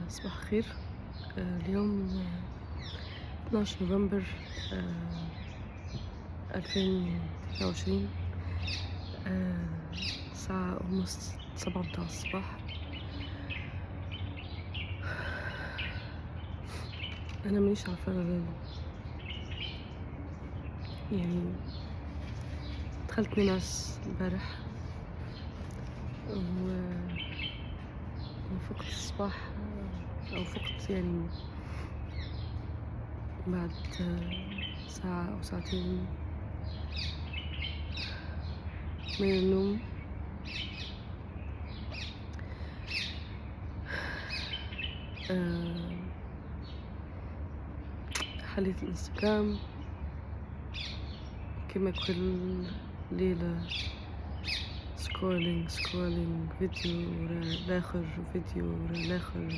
صباح الخير. اليوم 12 نوفمبر 2023. الساعة almost 7 متاع الصباح. أنا مانيش عارفة يعني دخلت ننعس البارح وفقت الصباح، أو فقت يعني بعد ساعة أو ساعتين من النوم. حليت الانستغرام كما كل ليلة، سكرولينج فيديو ورا الآخر، فيديو ورا الآخر،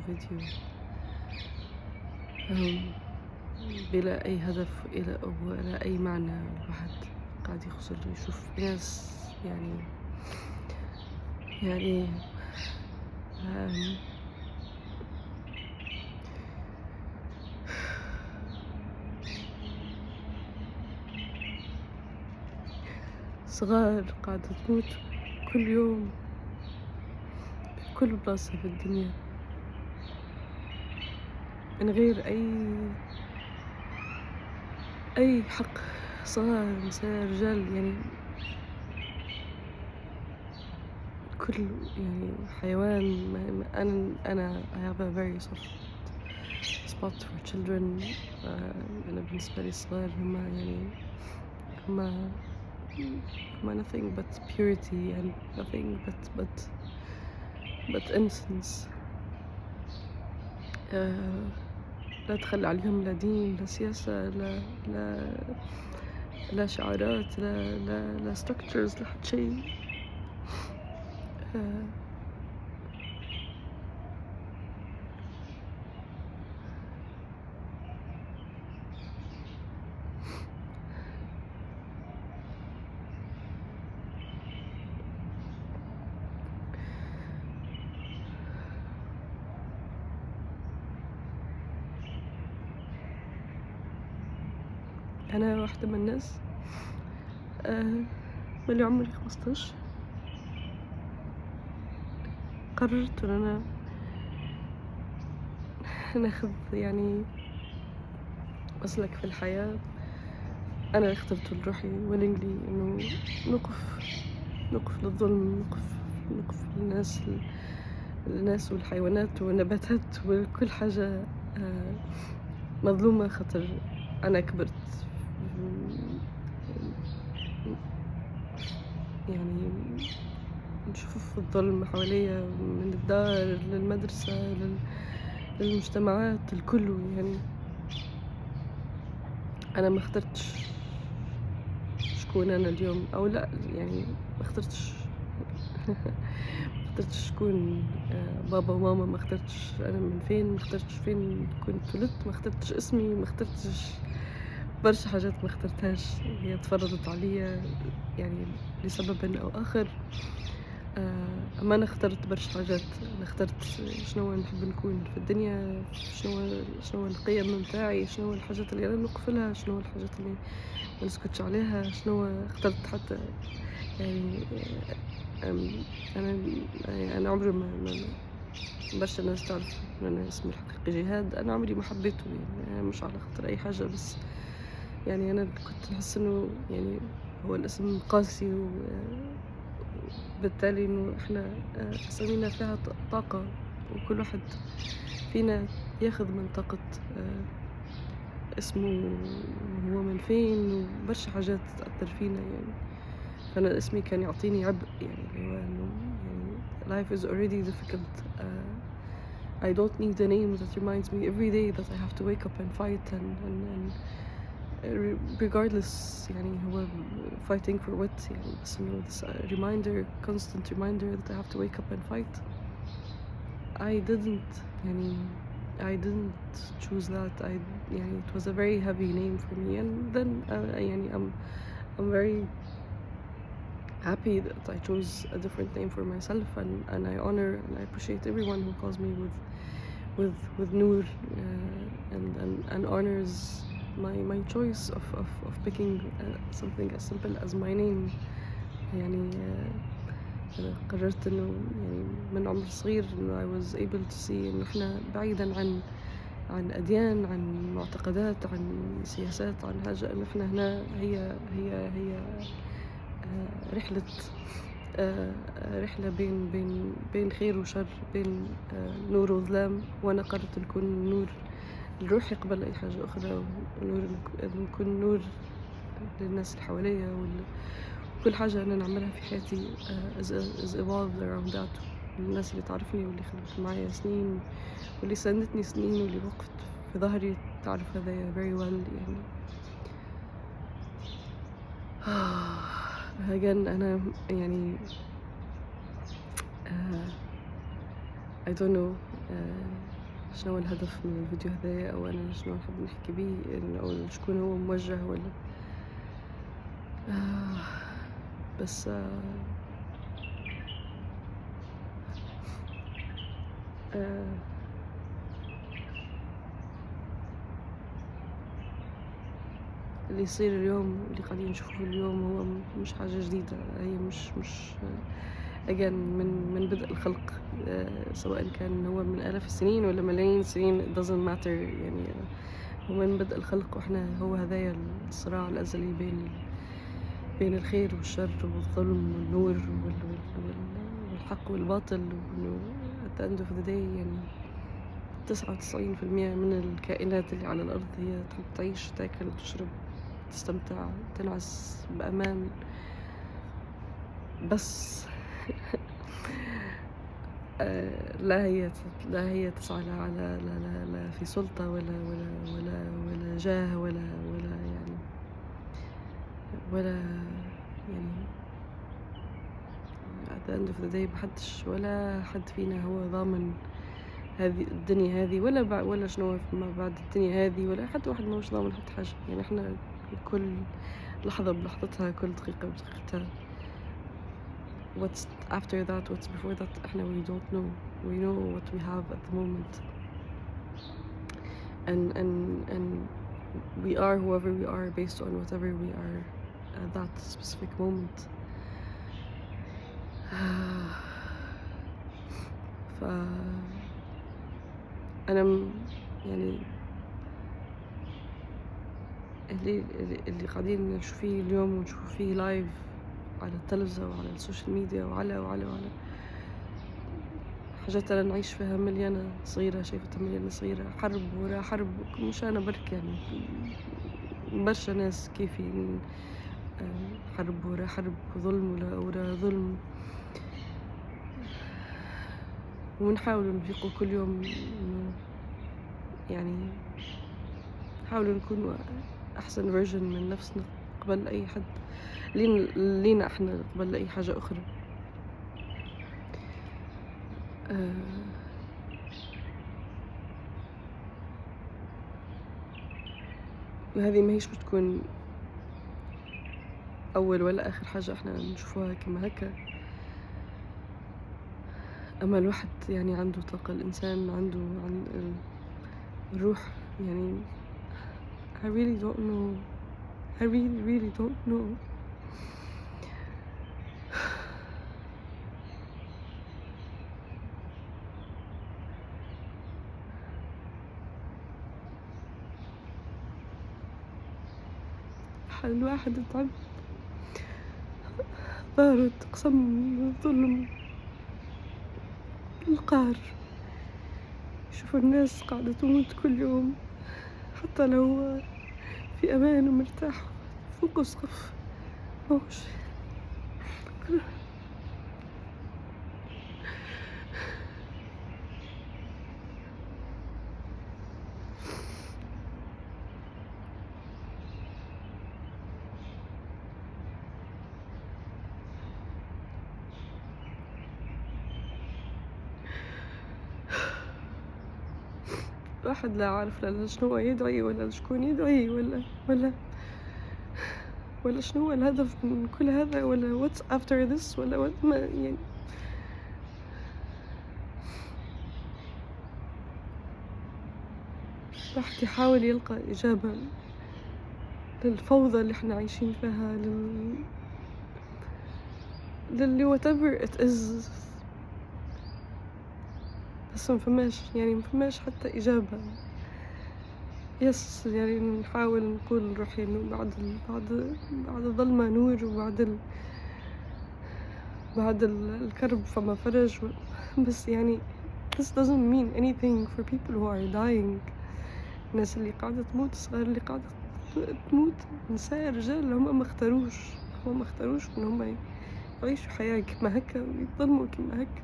فيديو بلا أي هدف ولا أي معنى. الواحد قاعد يشوف ناس يعني صغار قاعدة تموت كل يوم في كل بلاصة في الدنيا من غير أي حق. صغار، نساء، رجال، يعني كل حيوان. أنا I have a very soft spot for children. أنا بالنسبة لي الصغار هما nothing but purity and nothing but innocence. لا تخلي عليهم لا دين، لا سياسة، لا شعارات، لا structures، لا حد شيء. أنا واحدة من الناس من عمري 15 قررت إن أنا ناخذ مسلك في الحياة. أنا اللي اخترته لروحي willingly، إنه نقف للظلم، نقف للناس والحيوانات والنباتات وكل حاجة مظلومة، خاطر أنا كبرت نشوف الظلم حواليا، من الدار للمدرسة للمجتمعات، الكل. أنا ما اخترتش شكون أنا اليوم، أو لا، ما اخترتش ما اخترتش شكون بابا وماما، ما اخترتش أنا من فين، ما اخترتش فين كنت ولدت، ما اخترتش اسمي، ما اخترتش برشا حاجات، ما اخترتهاش، هي تفرضت عليا لسبب أو آخر. أما أنا اخترت برشا حاجات. أنا اخترت شنو نحب نكون في الدنيا، شنو القيم متاعي، شنو الحاجات اللي أنا نوقف لها، شنو الحاجات اللي ما نسكتش عليها، شنو اخترت حتى أنا عمري ما برشا ناس تعرف إن أنا اسمي الحقيقي جهاد. أنا عمري ما حبيته، مش على خاطر أي حاجة، بس أنا كنت نحس إنه هو الاسم قاسي، وبالتالي إنه إحنا أسامينا فيها طاقة، وكل واحد فينا ياخذ من طاقة اسمه هو من فين، وبرشا حاجات تأثر فينا. فأنا اسمي كان يعطيني عبء، اللي هو إنه life is already difficult. I don't need a name that reminds me every day that I have to wake up and fight and regardless هو fighting for what. بس إنه this reminder, constant reminder that I have to wake up and fight. I didn't choose that. It was a very heavy name for me, and then I'm very happy that I chose a different name for myself, and I honor and I appreciate everyone who calls me with Noor, and honors my choice of picking something as simple as my name. يعني أنا قررت إنه يعني من عمر صغير إنه I was able to see إنه إحنا بعيدًا عن أديان، عن معتقدات، عن سياسات، عن حاجة، إنه إحنا هنا هي رحلة رحلة بين خير وشر، بين نور وظلام، وأنا قررت نكون نور لروحي قبل أي حاجة أخرى، ونور نكون نور للناس اللي حواليا، وكل حاجة أنا نعملها في حياتي is evolved around that. الناس اللي تعرفني واللي خدمت معايا سنين واللي ساندتني سنين واللي وقفت في ظهري تعرف هذايا very well يعني. again أنا يعني I don't know شنو هو الهدف من الفيديو هذايا، أو أنا شنو نحب نحكي بيه، أو شكون هو موجه ولا بس اللي يصير اليوم واللي قاعدين نشوفه اليوم هو مش حاجة جديدة، هي مش again من بدء الخلق، سواء كان هو من آلاف السنين ولا ملايين السنين it doesn't matter يعني. هو من بدء الخلق وإحنا هو هذايا الصراع الأزلي بين الخير والشر والظلم والنور والحق والباطل، وإنه at the end of the day يعني 99% من الكائنات اللي على الأرض هي تحب تعيش، تاكل، تشرب، تستمتع، تنعس بأمان، بس لا هي تسعى لا في سلطة ولا جاه ولا يعني at the end of the day محدش ولا حد فينا هو ضامن هذه الدنيا هذه ولا شنو ما بعد الدنيا هذه، ولا حتى واحد مش ضامن حتى حاجة يعني. احنا كل لحظة بلحظتها، كل دقيقة بدقيقتها، what's after that, what's before that احنا we don't know. We know what we have at the moment, and we are whoever we are based on whatever we are at that specific moment. ف أنا يعني اللي قاعدين نشوف فيه اليوم ونشوف فيه لايف على التلفزة وعلى السوشيال ميديا وعلى حاجات أنا نعيش فيها مليانة صغيرة، شايفتها مليانة صغيرة، حرب ورا حرب، مش أنا برك يعني برشا ناس كيفي، حرب ورا حرب، ظلم ورا ظلم، ونحاول نفيقوا كل يوم إنه يعني نحاول نكون أحسن فيرجن من نفسنا قبل أي حد، لينا إحنا قبل أي حاجة أخرى. وهذه ما هيش بتكون أول ولا آخر حاجة إحنا نشوفوها كما هكا، أما الواحد يعني عنده طاقة، الإنسان عنده الروح يعني. I really don't know. I really don't know. الواحد تعب، ظهره تقسم الظلم، القهر، شوف الناس قاعدة تموت كل يوم حتى لو في أمان ومرتاح فوق السقف موش. واحد لا عارف لا شنو يدعي ولا شكون يدعي ولا ولا شنو هو الهدف من كل هذا، ولا what's after this، ولا what ما يعني. الواحد يحاول يلقى إجابة للفوضى اللي إحنا عايشين فيها، للي whatever it is، بس ما فماش حتى إجابة. يعني نحاول نقول لروحي إنه بعد الظلمة نور، بعد الكرب فما فرج بس يعني this doesn't mean anything for people who are dying. الناس اللي قاعدة تموت، الصغار اللي قاعدة تموت، نساء رجال اللي هما ما اختاروش إن هما يعيشوا حياة كيما هكا ويتظلموا كيما هكا.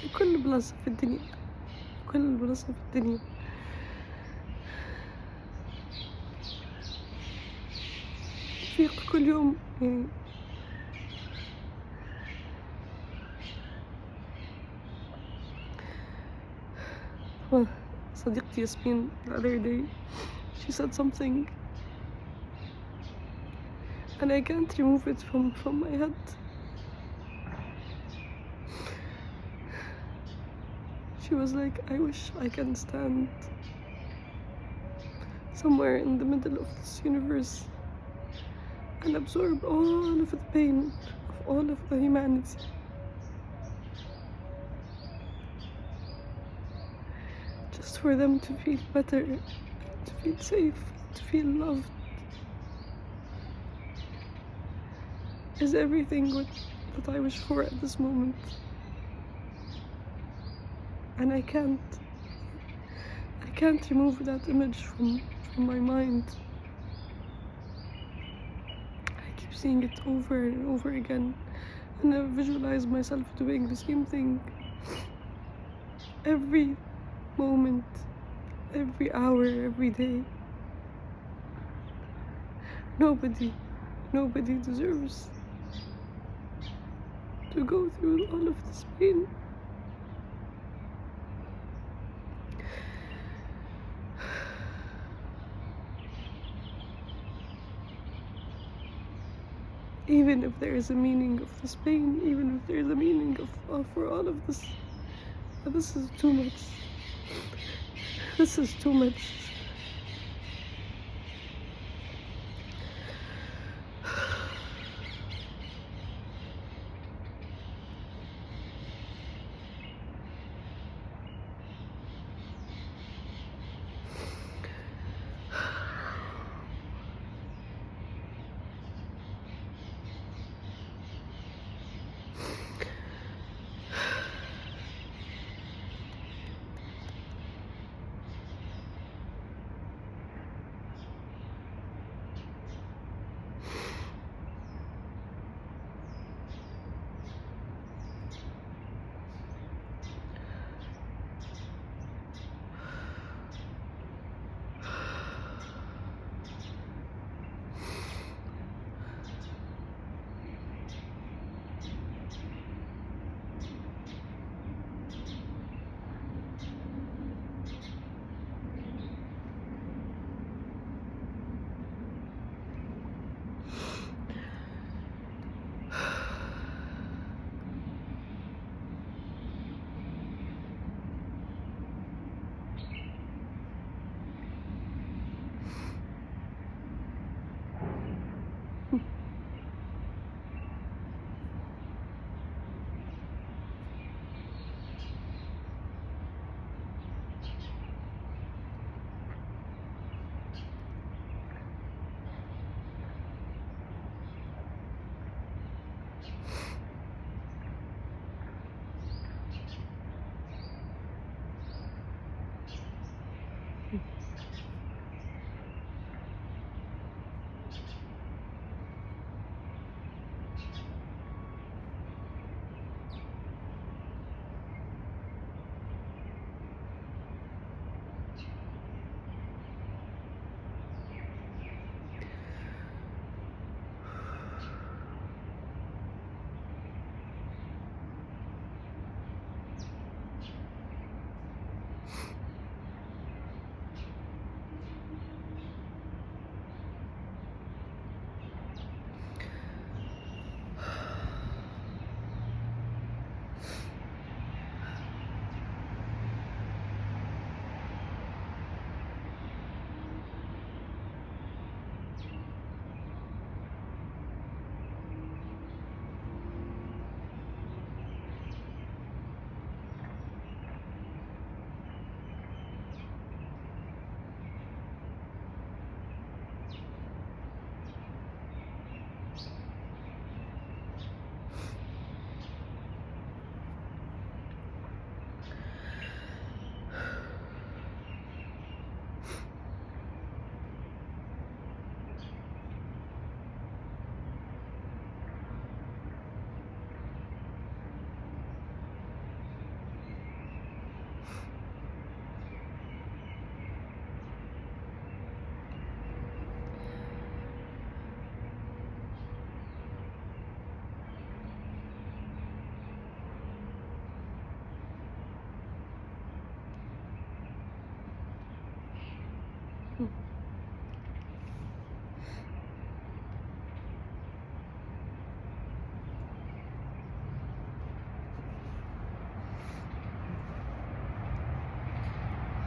في كل بلاصة في الدنيا نفيق كل يوم يعني. صديقتي ياسمين the other day she said something and I can't remove it from my head. She was like, I wish I can stand somewhere in the middle of this universe and absorb all of the pain of all of the humanity. Just for them to feel better, to feel safe, to feel loved is everything that I wish for at this moment. And I can't remove that image from my mind. I keep seeing it over and over again, and I visualize myself doing the same thing every moment, every hour, every day. Nobody deserves to go through all of this pain. Even if there is a meaning of this pain, even if there is a meaning for all of this, but this is too much. This is too much.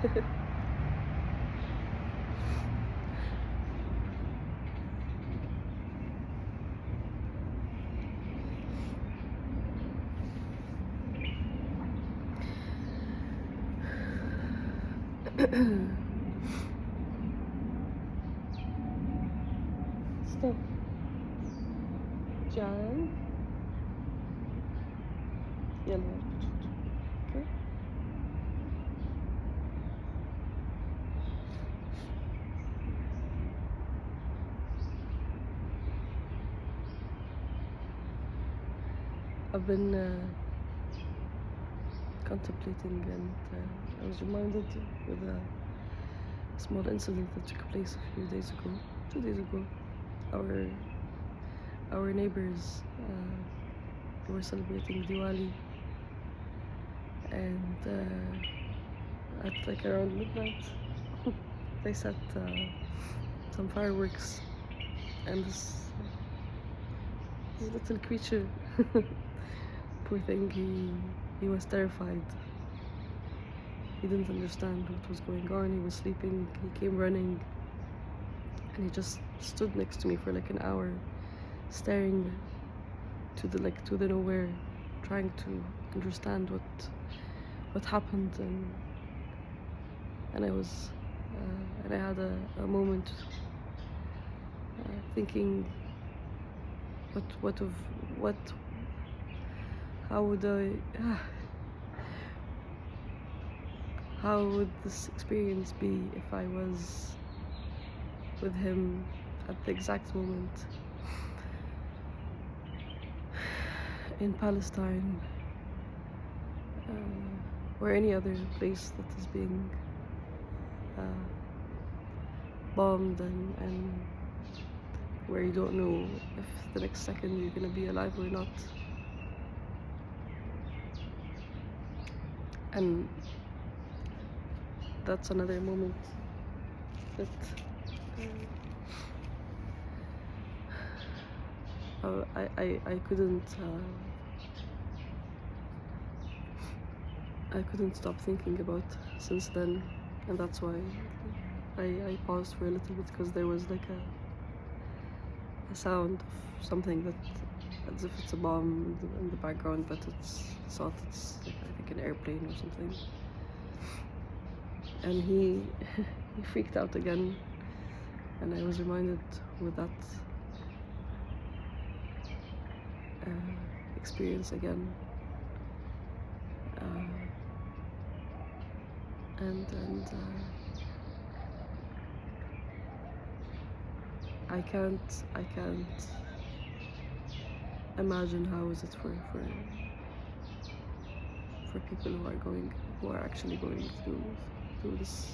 Stop. John. يلا. Okay. I've been contemplating, and I was reminded with a small incident that took place a few days ago, 2 days ago. Our neighbors were celebrating Diwali, and at like around midnight, they set some fireworks, and this little creature, poor thing, he was terrified. He didn't understand what was going on. He was sleeping. He came running, and he just stood next to me for like an hour, staring to the nowhere, trying to understand what happened. And I was and I had a moment thinking, how would how would this experience be if I was with him at the exact moment in Palestine, or any other place that is being bombed, and where you don't know if the next second you're gonna be alive or not. And that's another moment that I couldn't stop thinking about since then, and that's why I paused for a little bit, because there was like a sound of something that, as if it's a bomb in the background, but it's like, I think, an airplane or something. And he freaked out again, and I was reminded with that experience again, and I can't imagine how is it for people who are actually going through this.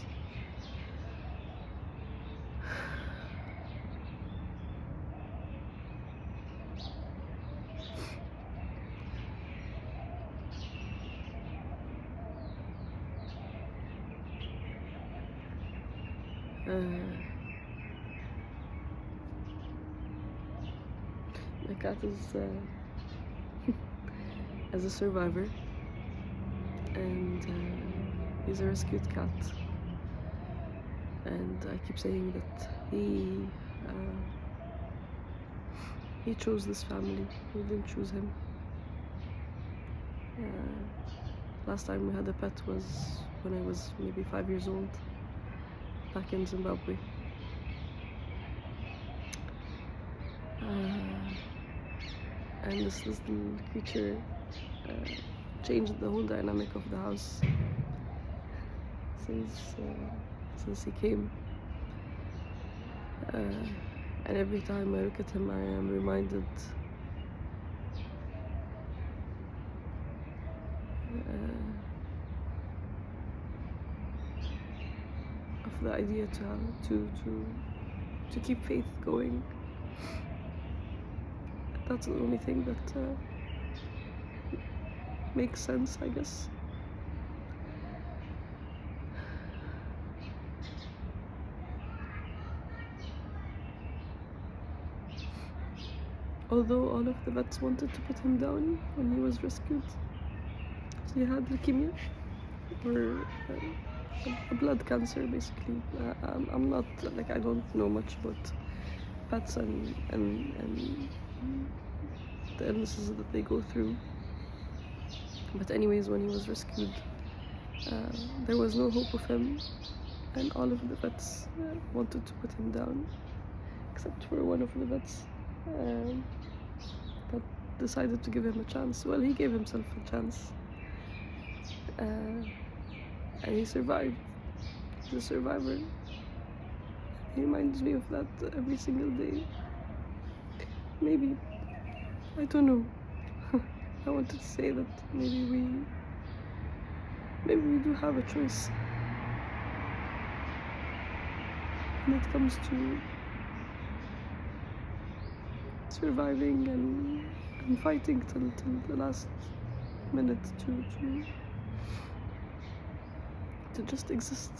My cat is as a survivor, and he's a rescued cat, and I keep saying that he chose this family. We didn't choose him. Last time we had a pet was when I was maybe 5 years old, back in Zimbabwe. And this little creature changed the whole dynamic of the house since he came. And every time I look at him, I am reminded of the idea to keep faith going. That's the only thing that makes sense, I guess. Although all of the vets wanted to put him down when he was rescued. So he had leukemia, or a blood cancer, basically. I'm not like, I don't know much about pets and the illnesses that they go through. But anyways, when he was rescued, there was no hope of him, and all of the vets wanted to put him down, except for one of the vets that decided to give him a chance. Well, he gave himself a chance, and he survived. He's a survivor. He reminds me of that every single day. Maybe, I don't know. I wanted to say that maybe we do have a choice when it comes to surviving and fighting till the last minute to just exist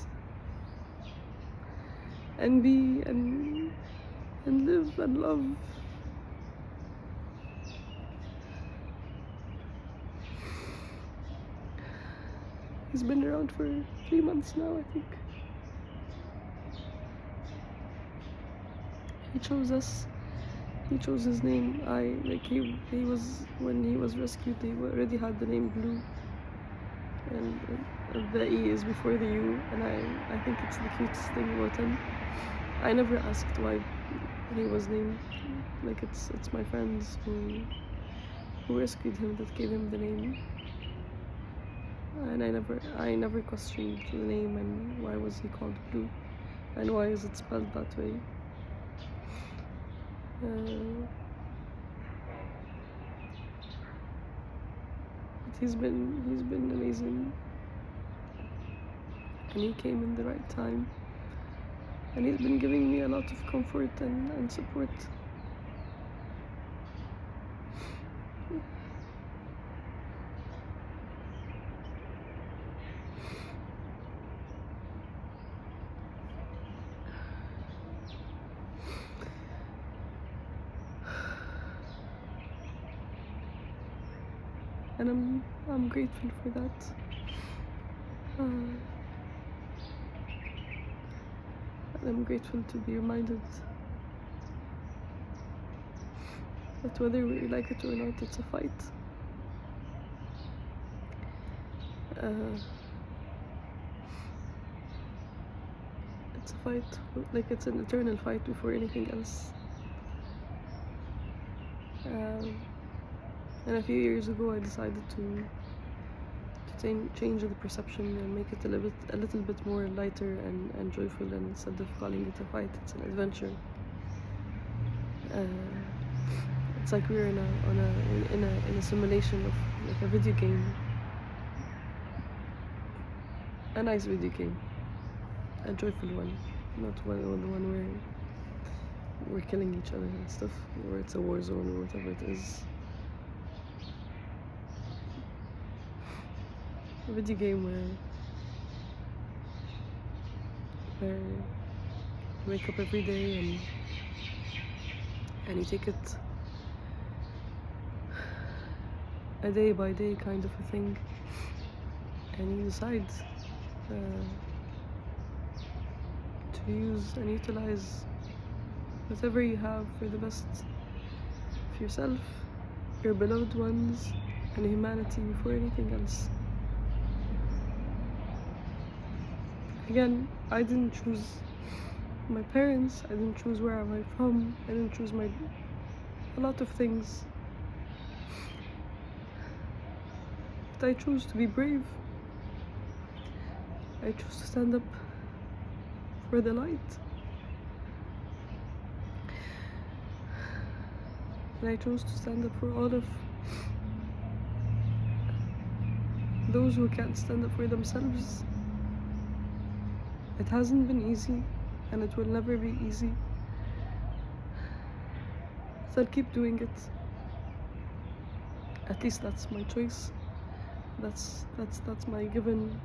and be and live and love. He's been around for 3 months now, I think. He chose us. He chose his name. He was, when he was rescued, they already had the name Blue, and the E is before the U, and I think it's the cutest thing about him. I never asked why he was named. Like, it's my friends who rescued him that gave him the name, and I never questioned the name and why was he called Blue, and why is it spelled that way. But he's been amazing, and he came in the right time, and he's been giving me a lot of comfort and support. And I'm grateful for that. And I'm grateful to be reminded that whether we like it or not, it's a fight. It's a fight, like it's an eternal fight before anything else. And a few years ago, I decided to change the perception and make it a little bit more lighter and joyful, and instead of calling it a fight, it's an adventure. It's like we're in a simulation of like a video game, a nice video game, a joyful one, not one where we're killing each other and stuff, or it's a war zone or whatever it is. A video game where you wake up every day and you take it a day by day kind of a thing, and you decide to use and utilize whatever you have for the best of yourself, your beloved ones, and humanity before anything else. Again, I didn't choose my parents, I didn't choose where am I from, I didn't choose a lot of things. But I chose to be brave. I chose to stand up for the light. And I chose to stand up for all of those who can't stand up for themselves. It hasn't been easy, and it will never be easy. So I'll keep doing it. At least that's my choice. That's my given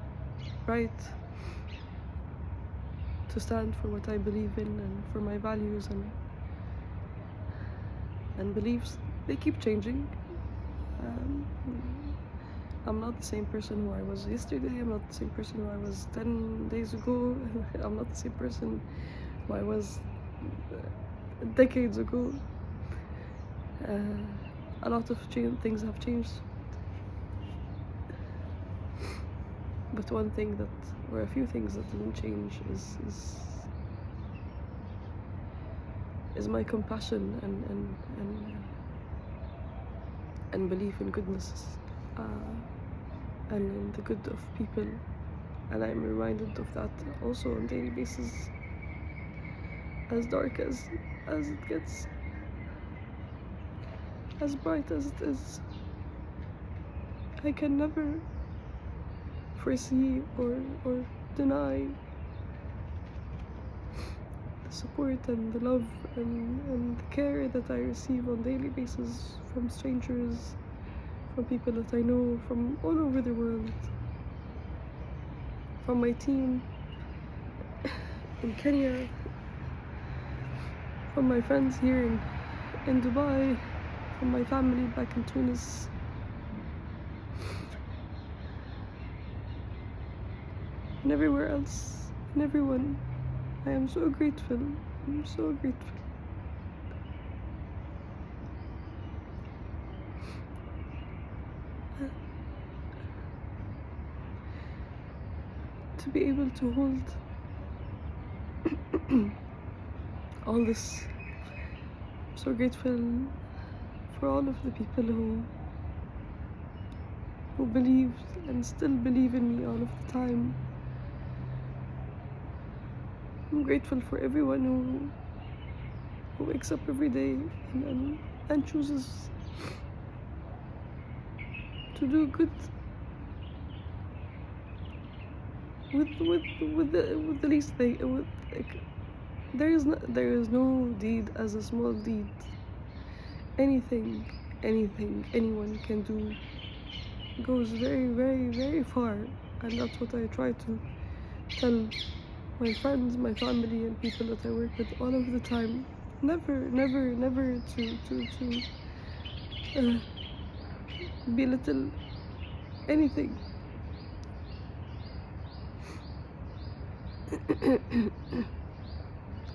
right to stand for what I believe in and for my values and beliefs. They keep changing. I'm not the same person who I was yesterday. I'm not the same person who I was 10 days ago. I'm not the same person who I was decades ago. A lot of things have changed. But one thing that, or a few things that didn't change is my compassion and belief in goodness, and in the good of people. And I'm reminded of that also on a daily basis. As dark as it gets, as bright as it is, I can never foresee or deny the support and the love and the care that I receive on a daily basis from strangers, from people that I know from all over the world, from my team in Kenya, from my friends here in Dubai, from my family back in Tunis. And everywhere else, and everyone. I am so grateful. I'm so grateful. To be able to hold all this. I'm so grateful for all of the people who believed and still believe in me all of the time. I'm grateful for everyone who wakes up every day and chooses to do good with the least thing. There is no deed as a small deed. Anything anyone can do goes very, very, very far, and that's what I try to tell my friends, my family, and people that I work with all of the time. Never to belittle anything.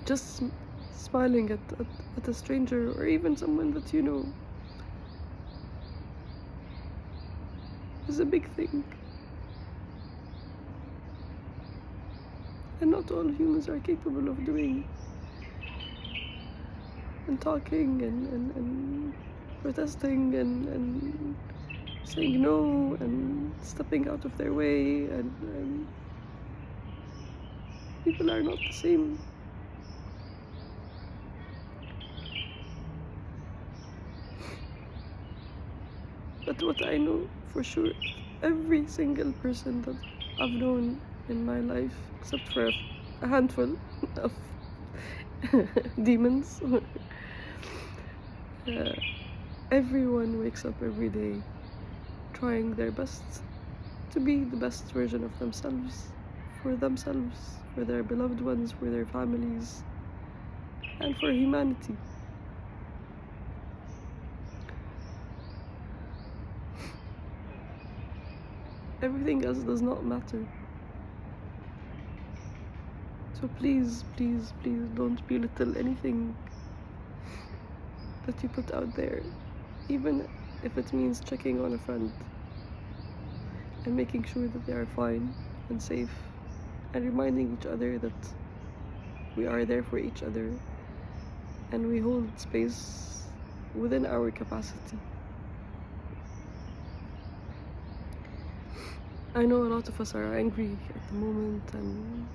Just smiling at a stranger, or even someone that you know, is a big thing. And not all humans are capable of doing and talking and protesting and saying no and stepping out of their way, and people are not the same. But what I know for sure, every single person that I've known in my life, except for a handful of demons, everyone wakes up every day trying their best to be the best version of themselves, for their beloved ones, for their families, and for humanity. Everything else does not matter. So please don't belittle anything that you put out there, even if it means checking on a friend and making sure that they are fine and safe, and reminding each other that we are there for each other and we hold space within our capacity. I know a lot of us are angry at the moment, and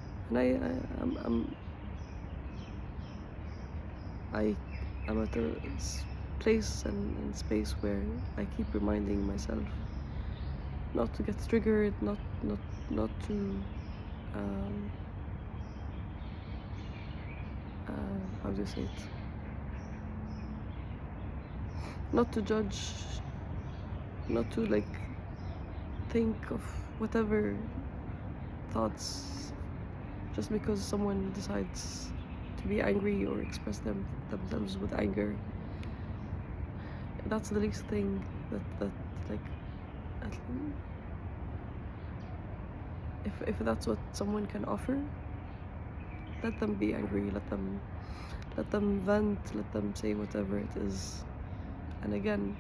I'm at a place and space where I keep reminding myself not to get triggered, not to how do you say it? Not to judge, not to think of whatever thoughts just because someone decides to be angry or express themselves with anger. That's the least thing that at- if that's what someone can offer, let them be angry, let them vent, let them say whatever it is. And again,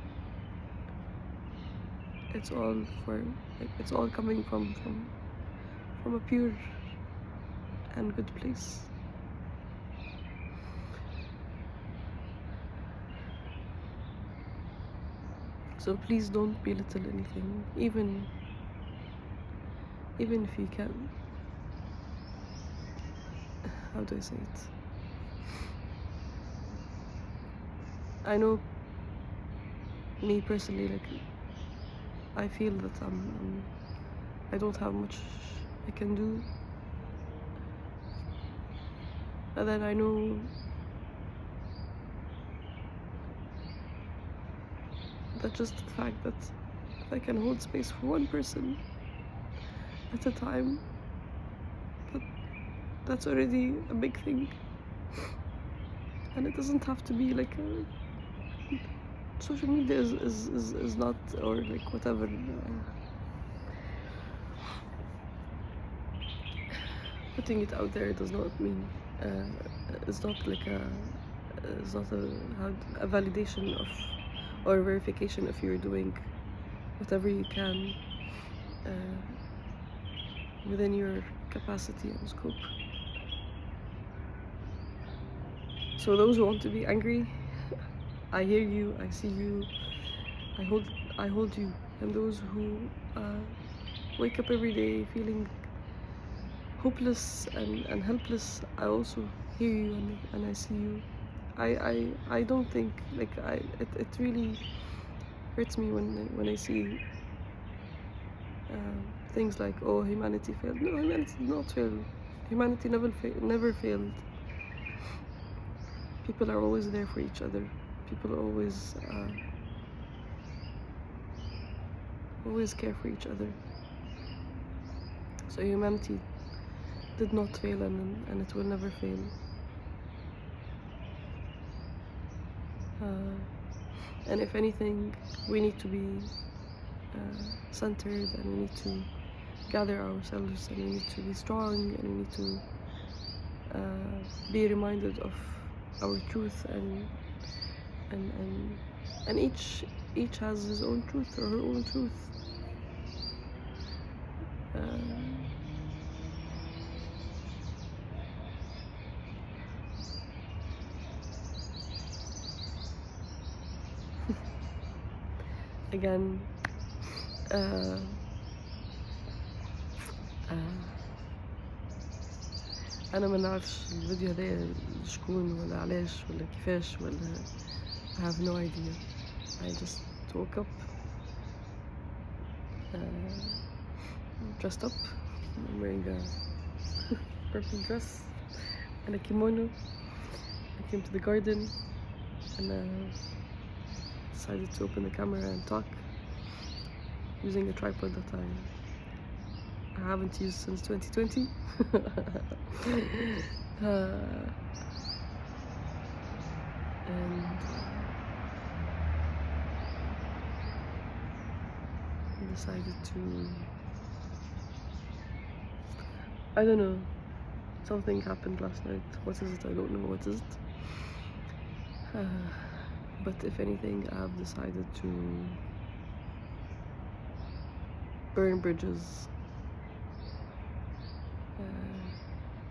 it's all it's all coming from a pure and good place. So please don't belittle anything, even if you can. How do I say it? I know, me personally, like, I feel that I don't have much I can do, and then I know that just the fact that if I can hold space for one person at a time, that's already a big thing. And it doesn't have to be like social media is not, or like whatever, putting it out there does not mean it's not like it's not a validation of or verification if you're doing whatever you can within your capacity and scope. So those who want to be angry, I hear you, I see you, I hold you. And those who wake up every day feeling hopeless and helpless, I also hear you and I see you. I don't think, like, it really hurts me when I see things like, oh, humanity failed. No, humanity did not fail. Humanity never failed. People are always there for each other. People always care for each other. So humanity did not fail, and it will never fail. And if anything, we need to be centered, and we need to gather ourselves, and we need to be strong, and we need to be reminded of our truth, and each has his own truth or her own truth. Again, أنا ما نعرفش الفيديو هذا شكون ولا علاش ولا كيفاش ولا I have no idea. I just woke up, dressed up. I'm wearing a purple dress and a kimono. I came to the garden and decided to open the camera and talk using a tripod that I haven't used since 2020. And I decided to, I don't know, something happened last night. What is it? I don't know what is it. But if anything, I've decided to burn bridges,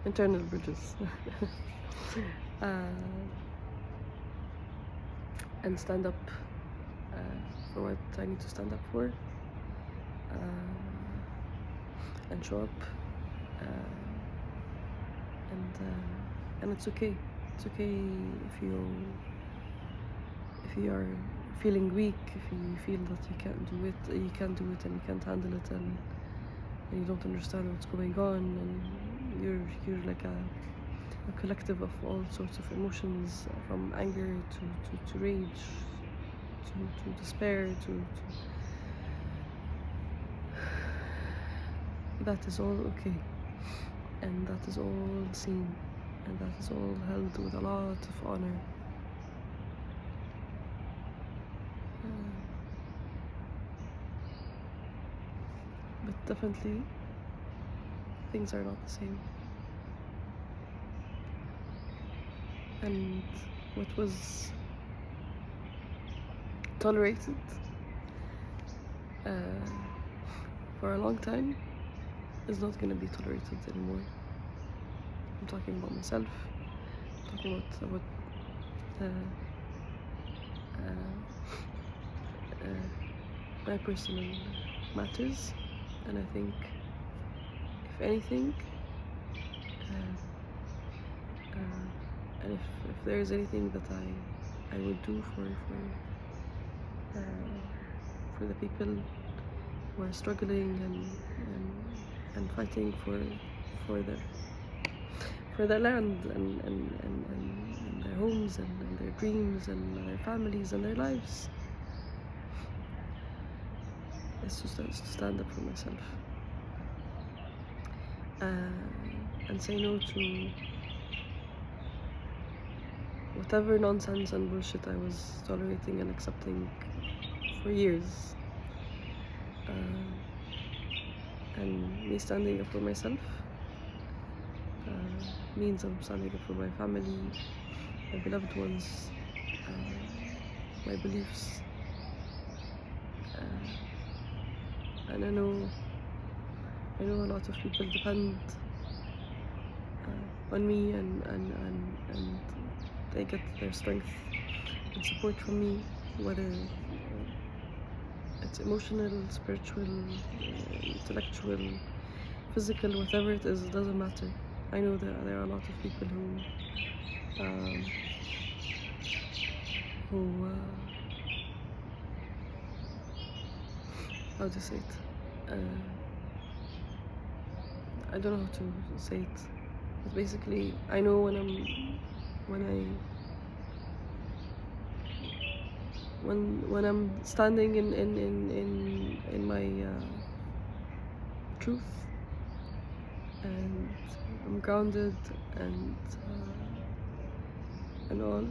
internal bridges, and stand up for what I need to stand up for, and show up, and it's okay. It's okay if you are feeling weak, if you feel that you can't do it, and you can't handle it, and you don't understand what's going on, and you're like a collective of all sorts of emotions, from anger to rage, to despair, to that is all okay, and that is all seen, and that is all held with a lot of honor. definitely things are not the same. And what was tolerated for a long time is not going to be tolerated anymore. I'm talking about myself. I'm talking about uh, my personal matters, and I think, if anything, and if there is anything that I would do for the people who are struggling and fighting for their land and their homes and their dreams and their families and their lives, is to stand up for myself and say no to whatever nonsense and bullshit I was tolerating and accepting for years. And me standing up for myself means I'm standing up for my family, my beloved ones, my beliefs, and I know a lot of people depend on me, and they get their strength and support from me, whether it's emotional, spiritual, intellectual, physical, whatever it is, it doesn't matter. I know that there are a lot of people who how to say it? I don't know how to say it, but basically, I know when I'm standing in my truth, and I'm grounded and all.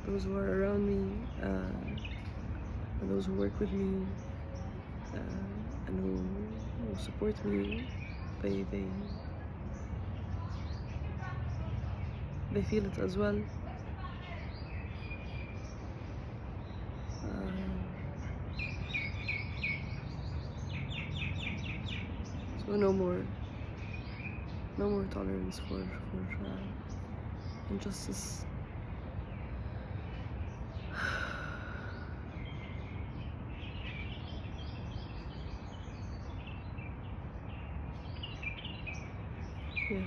Those who are around me and those who work with me and who support me, they feel it as well. So no more tolerance for injustice. Yeah.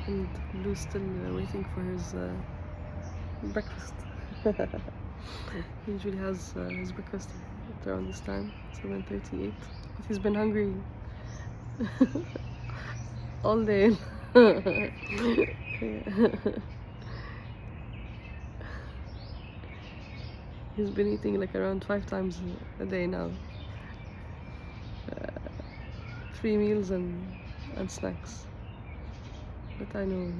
And Blue's still waiting for his breakfast. He usually has his breakfast at around this time, 7:38. But he's been hungry all day. He's been eating like around 5 times a day now. 3 meals and snacks. But I know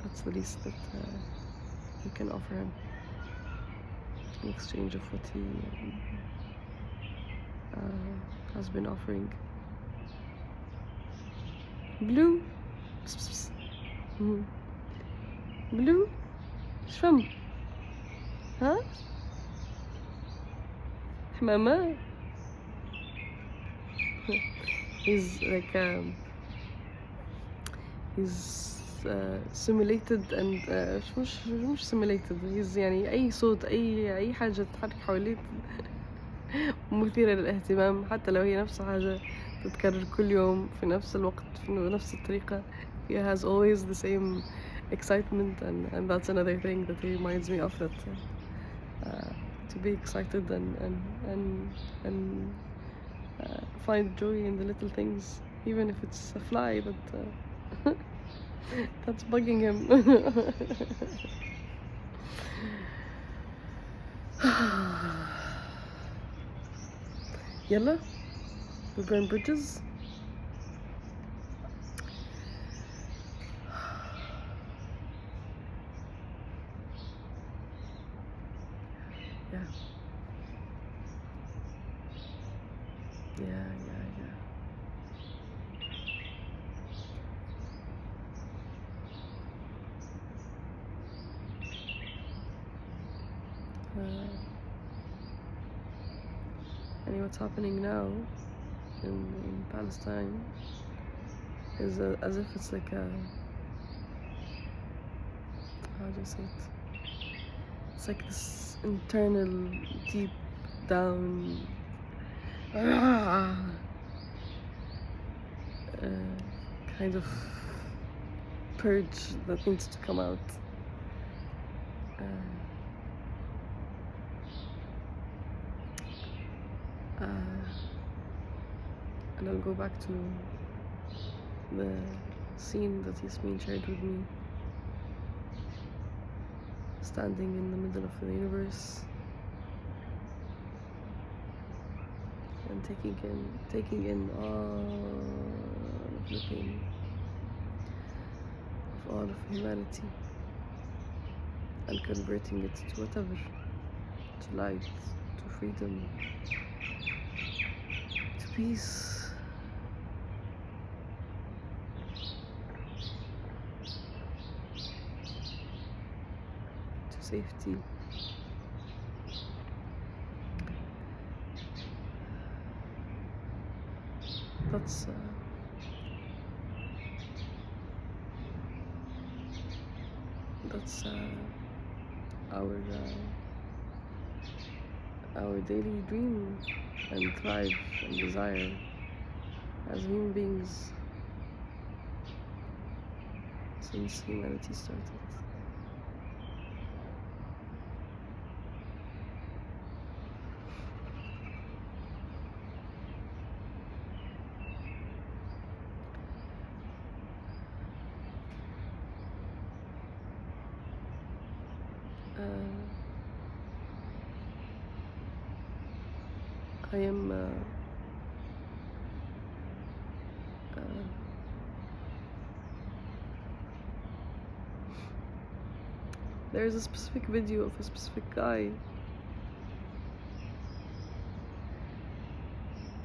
that's the least that we can offer him in exchange of what he has been offering. Blue? Psst, psst. Blue? شفم؟ ها؟ حمامة؟ He's like he's simulated and مش simulated. He's يعني أي صوت أي حاجة تتحرك حواليه مثيرة للاهتمام، حتى لو هي نفس حاجة تتكرر كل يوم في نفس الوقت في نفس الطريقة. He has always the same excitement, and that's another thing that he reminds me of, that to be excited and find joy in the little things, even if it's a fly. But That's bugging him. Yalla, we're burn bridges. Yeah. Yeah. And what's happening now in Palestine is as if it's like a, how do you say it? It's like this internal, deep down kind of purge that needs to come out. And I'll go back to the scene that Yasmin shared with me, standing in the middle of the universe and taking in all of the pain of all of humanity and converting it to whatever, to light, to freedom, to peace. Safety. That's our daily dream and thrive and desire as human beings since humanity started. I am there's a specific video of a specific guy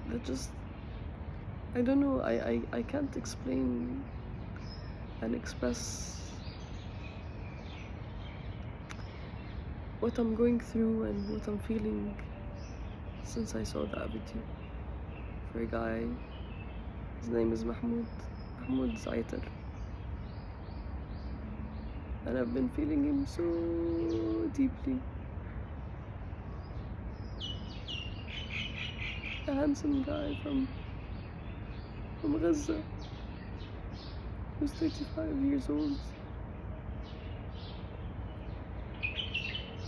that just, I don't know, I can't explain and express what I'm going through and what I'm feeling since I saw that video. For a guy, his name is Mahmoud Zaitar, and I've been feeling him so deeply. A handsome guy from Gaza, who's 35 years old,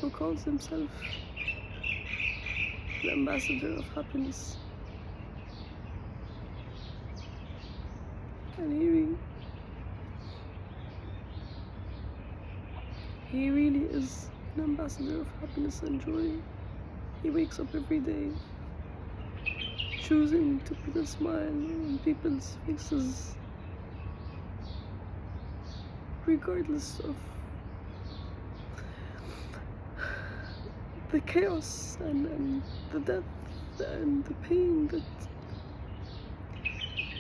who calls himself the ambassador of happiness. And he really is an ambassador of happiness and joy. He wakes up every day choosing to put a smile on people's faces, regardless of the chaos and the death and the pain that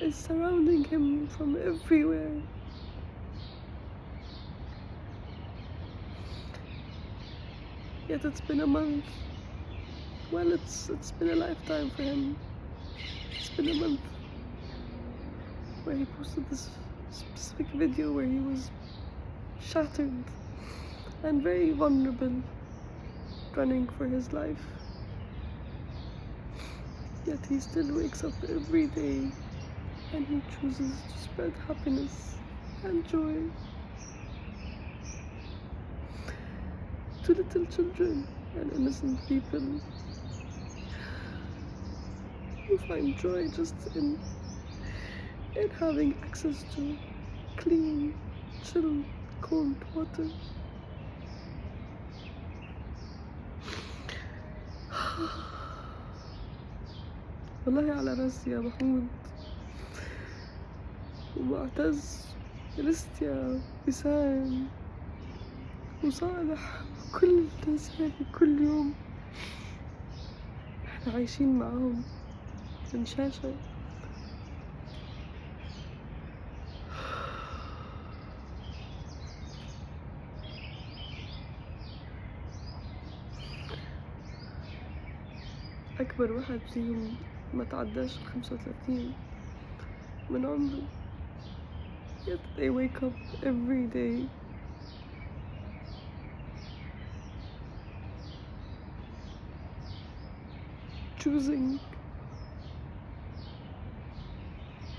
is surrounding him from everywhere. Yet it's been a month. Well, it's been a lifetime for him. It's been a month where he posted this specific video where he was shattered and very vulnerable, running for his life. Yet he still wakes up every day and he chooses to spread happiness and joy to little children and innocent people who find joy just in having access to clean, chill cold water. والله على راسي يا محمود ومعتز، كريستيا، وسام، وصالح، كل الناس هذي كل يوم احنا عايشين معاهم من شاشة. أكبر واحد فيهم ما تعداش 35 من عمره. Yet they wake up every day choosing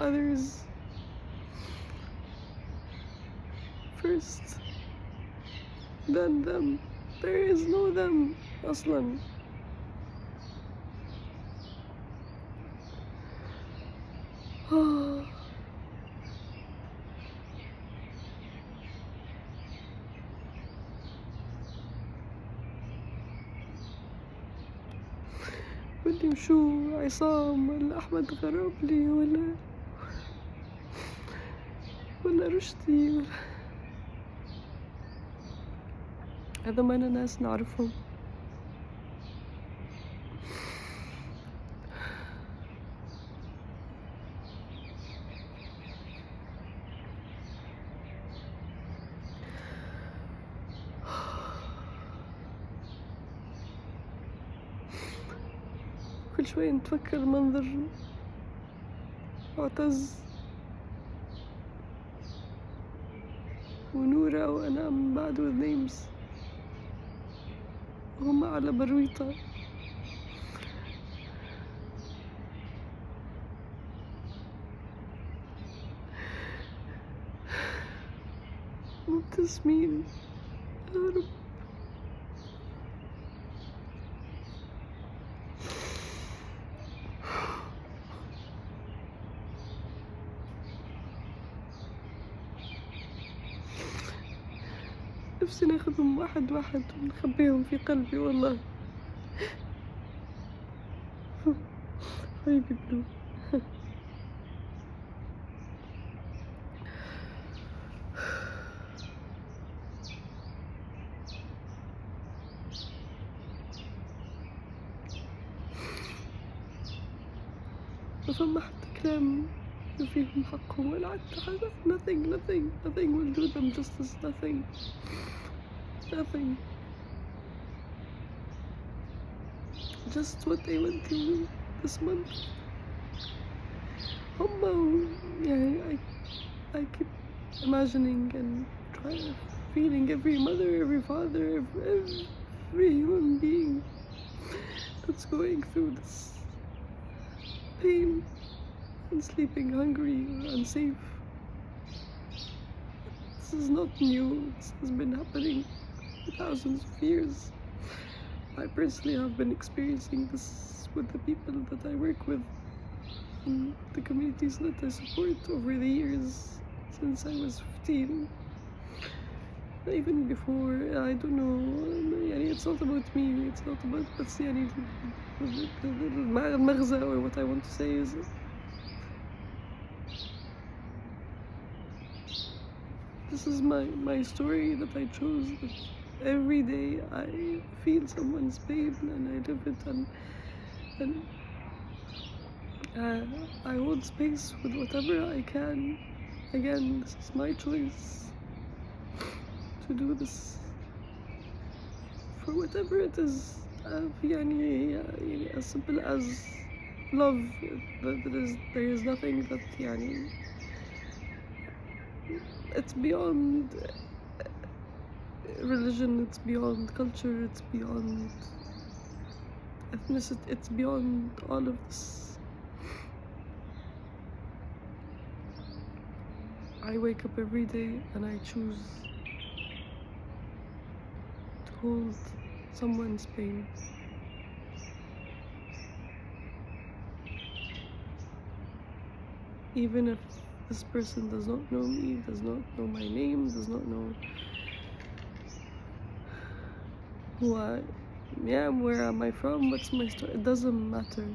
others first than them. There is no them أصلا. واللي شو عصام ولا أحمد غرابلي ولا رشدي هذا ما أنا ناس نعرفهم. كل شوي نتفكر منظر معتز ونورة وأنام بعد with names وهم على برويطة. مبتسمين يا رب. نفسي ناخذهم واحد واحد ونخبيهم في قلبي والله. حبيبي بلو. ما فما حتى كلام فيهم حقهم ولا حتى حاجة. nothing will do them justice. nothing. Just what they went through this month. Yeah, I keep imagining and feeling every mother, every father, every human being that's going through this pain and sleeping hungry or unsafe. This is not new. This has been happening for thousands of years. I personally have been experiencing this with the people that I work with and the communities that I support over the years since I was 15. Even before, I don't know, it's not about me, it's not about بس المغزى or what I want to say is this is my story that I chose. That every day I feel someone's pain and I live it and I hold space with whatever I can. Again, this is my choice to do this for whatever it is. As simple as love. There is nothing that it's beyond religion, it's beyond culture, it's beyond ethnicity, it's beyond all of this. I wake up every day and I choose to hold someone's pain. Even if This person does not know me, does not know my name, does not know who I am, where am I from, what's my story. It doesn't matter.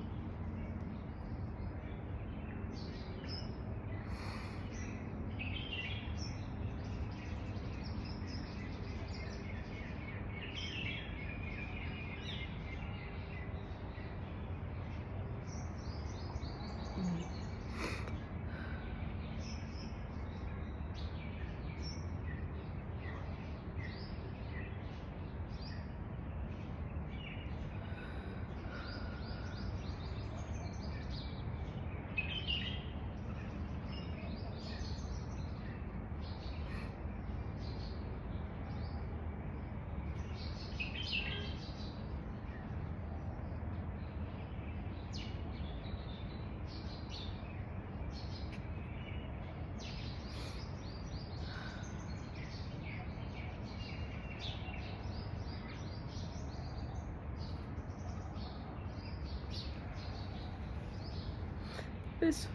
This.